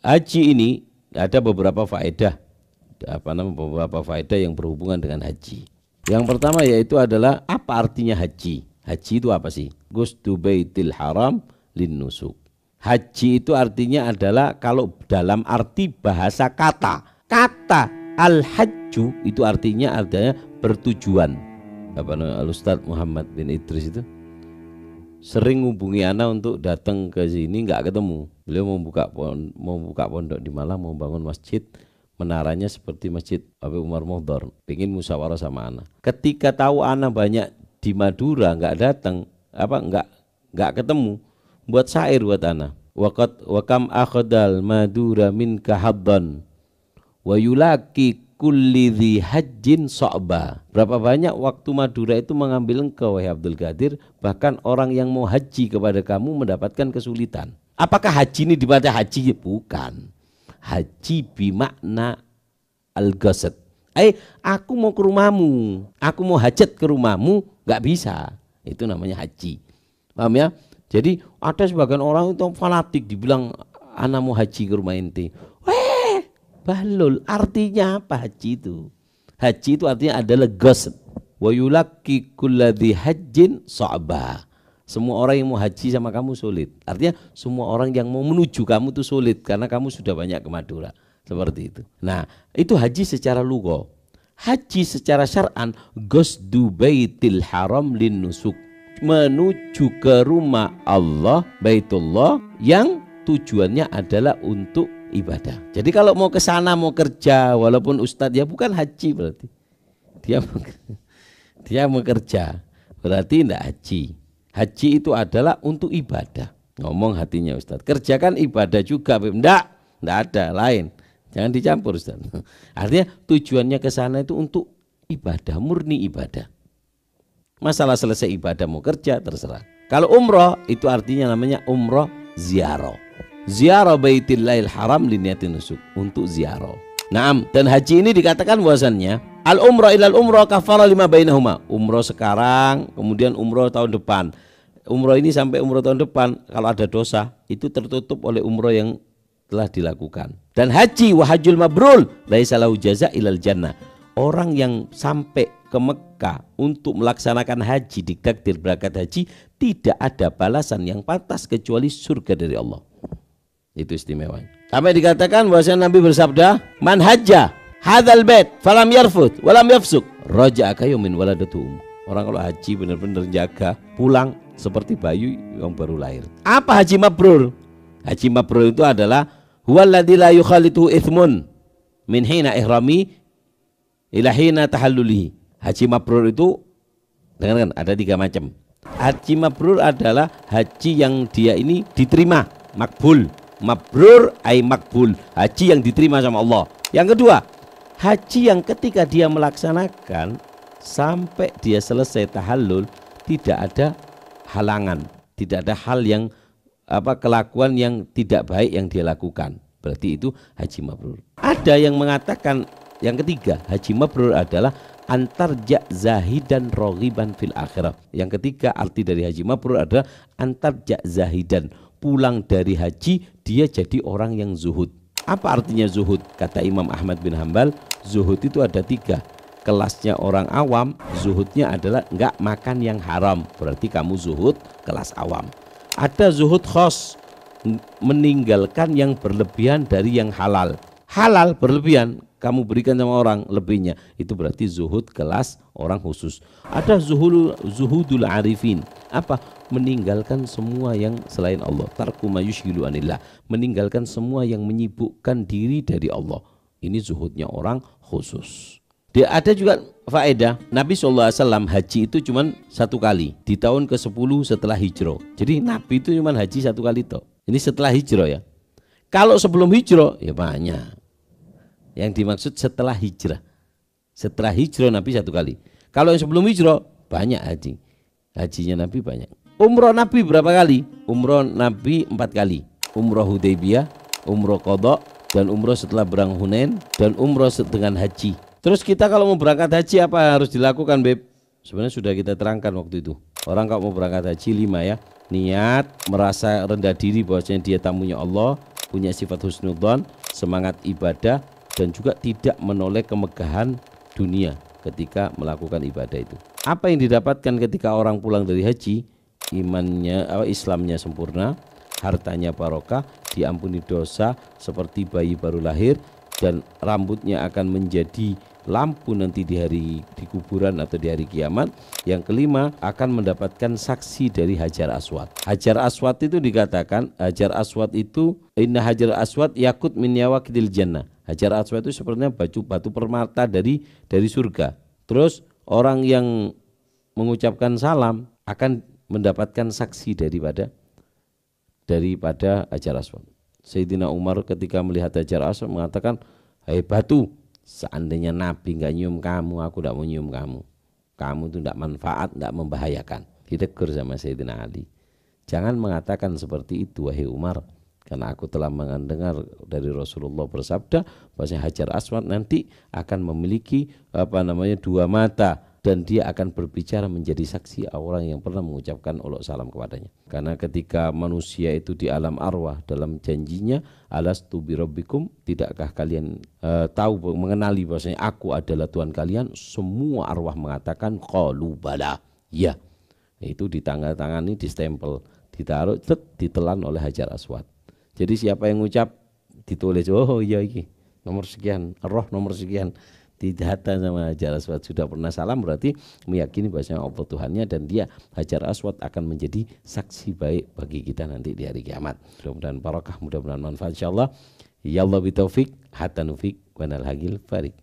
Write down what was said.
haji ini ada beberapa faedah, beberapa faedah yang berhubungan dengan haji. Yang pertama yaitu adalah apa artinya haji? Haji itu apa sih? Ghusdu baitil haram lin nusuk. Haji itu artinya adalah kalau dalam arti bahasa kata al-hajju itu artinya bertujuan. Al-Ustaz Muhammad bin Idris itu sering hubungi ana untuk datang ke sini, nggak ketemu. Beliau mau buka pondok di Malang, mau bangun masjid, menaranya seperti masjid Abi Umar Mohdor, pengen musyawarah sama ana. Ketika tahu ana banyak di Madura nggak datang, nggak ketemu, buat syair buat ana. Wa kam akhadal Madura min kahaddan wa yulaki kulli dhi hajjin so'ba. Berapa banyak waktu Madura itu mengambil engkau wahai Abdul Qadir, bahkan orang yang mau haji kepada kamu mendapatkan kesulitan. Apakah haji ini dibaca haji? Bukan. Haji bimakna al-ghasad. Aku mau ke rumahmu, aku mau hajat ke rumahmu, nggak bisa. Itu namanya haji. Paham ya? Jadi ada sebagian orang itu fanatik dibilang anak mau haji ke rumah inti. Bahlul, artinya apa haji itu? Haji itu artinya adalah ghasad. Wa yulaki kulladhi hajjin so'ba. Semua orang yang mau haji sama kamu sulit. Artinya semua orang yang mau menuju kamu itu sulit karena kamu sudah banyak ke Madura. Seperti itu. Nah, itu haji secara lugha. Haji secara syar'an ghusdu baitil haram lin nusuk. Menuju ke rumah Allah, Baitullah, yang tujuannya adalah untuk ibadah. Jadi kalau mau ke sana mau kerja, walaupun ustadz ya bukan haji berarti. Dia mau kerja, berarti tidak haji. Haji itu adalah untuk ibadah. Ngomong hatinya ustadz. Kerjakan ibadah juga, enggak ada lain. Jangan dicampur ustadz. Artinya tujuannya ke sana itu untuk ibadah, murni ibadah. Masalah selesai ibadah mau kerja terserah. Kalau umroh itu artinya namanya umroh ziarah. Ziarah baitillahil haram liniyatin nusuk, untuk ziarah. Naam, dan haji ini dikatakan bahwasannya al umrah ilal umrah kafara lima bainahuma. Umroh sekarang, kemudian umroh tahun depan. Umroh ini sampai umroh tahun depan, kalau ada dosa itu tertutup oleh umroh yang telah dilakukan. Dan haji wa hajjul mabrul laisa lahu jaza ilal jannah. Orang yang sampai ke Mekah untuk melaksanakan haji, diktakdir berangkat haji, tidak ada balasan yang pantas kecuali surga dari Allah. Itu istimewanya. Sampai dikatakan bahwasanya Nabi bersabda, "Man hajja hadzal bait falam yarfut walam yafsuk, raja'a kayumin waladatu." Orang kalau haji benar-benar jaga, pulang seperti bayi yang baru lahir. Apa haji mabrur? Haji mabrur itu adalah huwallazi la yukhalitu itsmun min hina ihrami ila hina tahallulihi. Haji mabrur itu dengarkan ada 3 macam. Haji mabrur adalah haji yang dia ini diterima, makbul. Mabrur ay makbul, haji yang diterima sama Allah. Yang kedua, haji yang ketika dia melaksanakan sampai dia selesai tahallul tidak ada halangan, tidak ada hal yang kelakuan yang tidak baik yang dia lakukan. Berarti itu haji mabrur. Ada yang mengatakan yang ketiga, haji mabrur adalah antarja zahidan raghiban fil akhirah. Yang ketiga arti dari haji mabrur adalah antarja zahidan, pulang dari haji dia jadi orang yang zuhud. Apa artinya zuhud? Kata Imam Ahmad bin Hambal, zuhud itu ada 3. Kelasnya orang awam, zuhudnya adalah enggak makan yang haram, berarti kamu zuhud kelas awam. Ada zuhud khos, meninggalkan yang berlebihan dari yang halal. Halal berlebihan, kamu berikan sama orang lebihnya, itu berarti zuhud kelas orang khusus. Ada zuhudul arifin, apa? Meninggalkan semua yang selain Allah. Tarku ma yushghilu anillah, meninggalkan semua yang menyibukkan diri dari Allah. Ini zuhudnya orang khusus. Dia ada juga faedah, Nabi SAW haji itu cuma 1 kali di tahun ke-10 setelah hijrah. Jadi Nabi itu cuma haji 1 kali toh. Ini setelah hijrah ya. Kalau sebelum hijrah ya banyak. Yang dimaksud setelah hijrah. Setelah hijrah Nabi 1 kali. Kalau yang sebelum hijrah banyak haji. Hajinya Nabi banyak. Umroh Nabi berapa kali? Umroh Nabi 4 kali. Umroh Hudaybiyah, umroh Qadha, dan umroh setelah perang Hunain, dan umroh dengan haji. Terus kita kalau mau berangkat haji apa harus dilakukan, Beb? Sebenarnya sudah kita terangkan waktu itu. Orang kalau mau berangkat haji 5 ya. Niat, merasa rendah diri bahwasanya dia tamunya Allah, punya sifat husnudzon, semangat ibadah, dan juga tidak menoleh kemegahan dunia ketika melakukan ibadah itu. Apa yang didapatkan ketika orang pulang dari haji? Imannya, Islamnya sempurna, hartanya barokah, diampuni dosa seperti bayi baru lahir, dan rambutnya akan menjadi lampu nanti di kuburan atau di hari kiamat. Yang kelima, akan mendapatkan saksi dari Hajar Aswad. Hajar Aswad itu dikatakan, Hajar Aswad itu inna Hajar Aswad yakut min yawaqidil jannah. Hajar Aswad itu sepertinya batu permata dari surga. Terus orang yang mengucapkan salam akan mendapatkan saksi daripada Hajar Aswad. Sayyidina Umar ketika melihat Hajar Aswad mengatakan, "Hai batu, seandainya Nabi nggak nyium kamu, aku tidak mau nyium kamu. Kamu itu tidak manfaat, tidak membahayakan." Ditegur sama Sayyidina Ali. Jangan mengatakan seperti itu, wahai Umar, karena aku telah mendengar dari Rasulullah bersabda bahwa Hajar Aswad nanti akan memiliki dua mata, dan dia akan berbicara menjadi saksi orang yang pernah mengucapkan olok salam kepadanya. Karena ketika manusia itu di alam arwah dalam janjinya, alastu birabbikum, tidakkah kalian tahu mengenali bahwasanya aku adalah Tuhan kalian? Semua arwah mengatakan qalu bala, ya. Itu ditangani, distempel, ditaruh, ditelan oleh Hajar Aswad. Jadi siapa yang ngucap ditulis, oh iya ini nomor sekian, roh nomor sekian, didata sama Hajar Aswad, sudah pernah salam, berarti meyakini bahwasanya Allah Tuhannya, dan dia Hajar Aswad akan menjadi saksi baik bagi kita nanti di hari kiamat. Mudah-mudahan barakah, mudah-mudahan manfaat insyaallah. Ya Allah bitaufiq hatta nufiq wa nal haqil farik.